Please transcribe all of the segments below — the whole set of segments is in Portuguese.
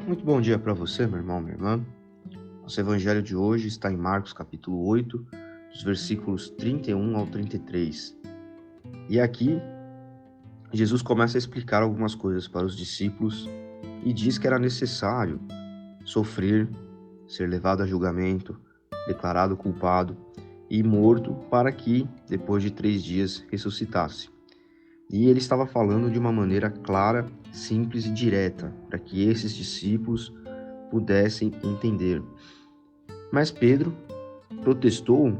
Muito bom dia para você, meu irmão, minha irmã. Nosso evangelho de hoje está em Marcos capítulo 8, dos versículos 31 ao 33. E aqui, Jesus começa a explicar algumas coisas para os discípulos e diz que era necessário sofrer, ser levado a julgamento, declarado culpado e morto para que, depois de 3 dias, ressuscitasse. E ele estava falando de uma maneira clara, simples e direta, para que esses discípulos pudessem entender. Mas Pedro protestou,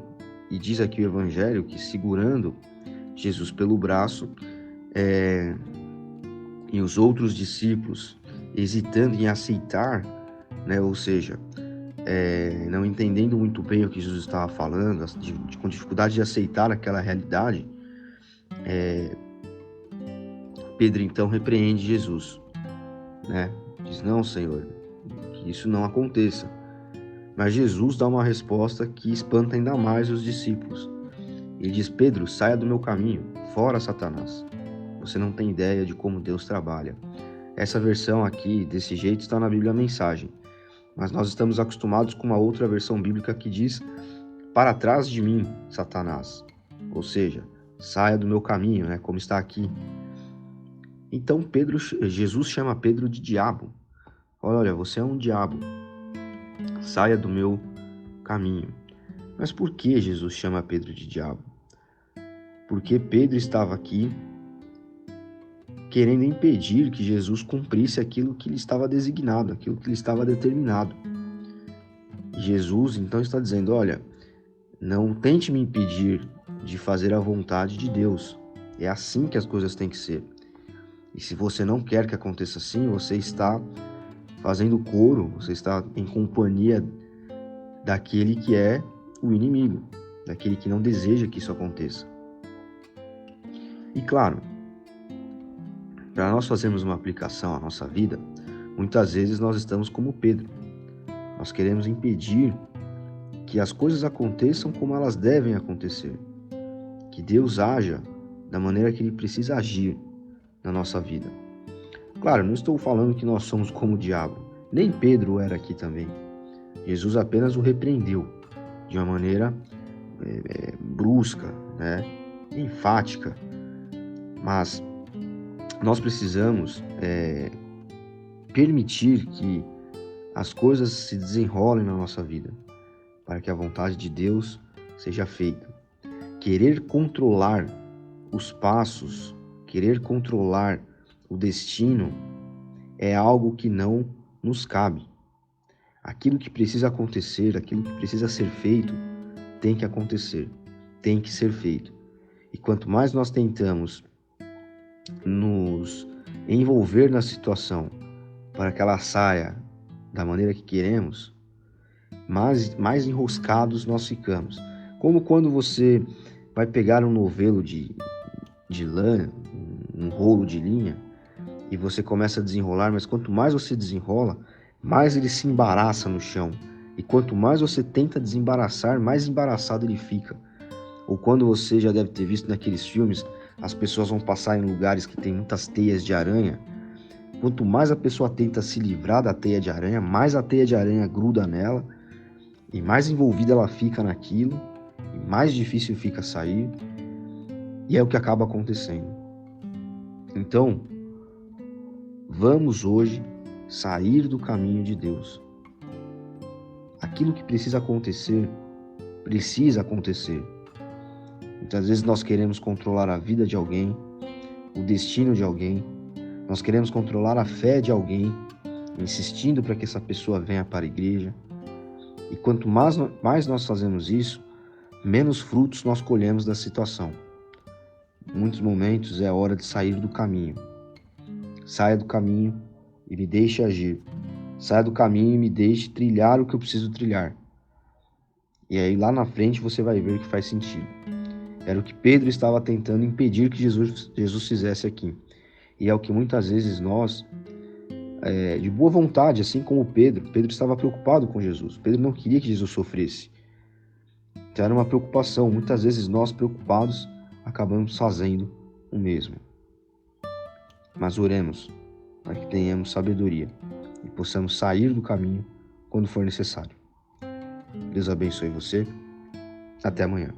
e diz aqui o Evangelho que, segurando Jesus pelo braço, e os outros discípulos hesitando em aceitar, ou seja, não entendendo muito bem o que Jesus estava falando, com dificuldade de aceitar aquela realidade, Pedro então repreende Jesus, Diz: não, Senhor, que isso não aconteça. Mas Jesus dá uma resposta que espanta ainda mais os discípulos. Ele diz: Pedro, saia do meu caminho, fora Satanás. Você não tem ideia de como Deus trabalha. Essa versão aqui, desse jeito, está na Bíblia Mensagem. Mas nós estamos acostumados com uma outra versão bíblica que diz: para trás de mim, Satanás. Ou seja, saia do meu caminho, como está aqui. Então Jesus chama Pedro de diabo. Olha, você é um diabo. Saia do meu caminho. Mas por que Jesus chama Pedro de diabo? Porque Pedro estava aqui querendo impedir que Jesus cumprisse aquilo que lhe estava designado, aquilo que lhe estava determinado. Jesus então está dizendo: olha, não tente me impedir de fazer a vontade de Deus. É assim que as coisas têm que ser. E se você não quer que aconteça assim, você está fazendo coro, você está em companhia daquele que é o inimigo, daquele que não deseja que isso aconteça. E claro, para nós fazermos uma aplicação à nossa vida, muitas vezes nós estamos como Pedro. Nós queremos impedir que as coisas aconteçam como elas devem acontecer, que Deus haja da maneira que Ele precisa agir na nossa vida. Claro, não estou falando que nós somos como o diabo, nem Pedro era aqui também. Jesus apenas o repreendeu de uma maneira brusca, enfática. Mas nós precisamos permitir que as coisas se desenrolem na nossa vida, para que a vontade de Deus seja feita. Querer controlar os passos, querer controlar o destino é algo que não nos cabe. Aquilo que precisa acontecer, aquilo que precisa ser feito, tem que acontecer, tem que ser feito. E quanto mais nós tentamos nos envolver na situação para que ela saia da maneira que queremos, mais enroscados nós ficamos. Como quando você vai pegar um novelo de lã, um rolo de linha, e você começa a desenrolar, mas quanto mais você desenrola, mais ele se embaraça no chão. E quanto mais você tenta desembaraçar, mais embaraçado ele fica. Ou quando você já deve ter visto naqueles filmes, as pessoas vão passar em lugares que tem muitas teias de aranha. Quanto mais a pessoa tenta se livrar da teia de aranha, mais a teia de aranha gruda nela, e mais envolvida ela fica naquilo, e mais difícil fica sair. E é o que acaba acontecendo. Então, vamos hoje sair do caminho de Deus. Aquilo que precisa acontecer. Muitas vezes nós queremos controlar a vida de alguém, o destino de alguém, nós queremos controlar a fé de alguém, insistindo para que essa pessoa venha para a igreja. E quanto mais nós fazemos isso, menos frutos nós colhemos da situação. Em muitos momentos é hora de sair do caminho. Saia do caminho e me deixe agir. Saia do caminho e me deixe trilhar o que eu preciso trilhar. E aí lá na frente você vai ver que faz sentido. Era o que Pedro estava tentando impedir que Jesus fizesse aqui. E é o que muitas vezes nós, de boa vontade, assim como Pedro estava preocupado com Jesus. Pedro não queria que Jesus sofresse. Então era uma preocupação. Muitas vezes nós, preocupados, acabamos fazendo o mesmo. Mas oremos para que tenhamos sabedoria e possamos sair do caminho quando for necessário. Deus abençoe você. Até amanhã.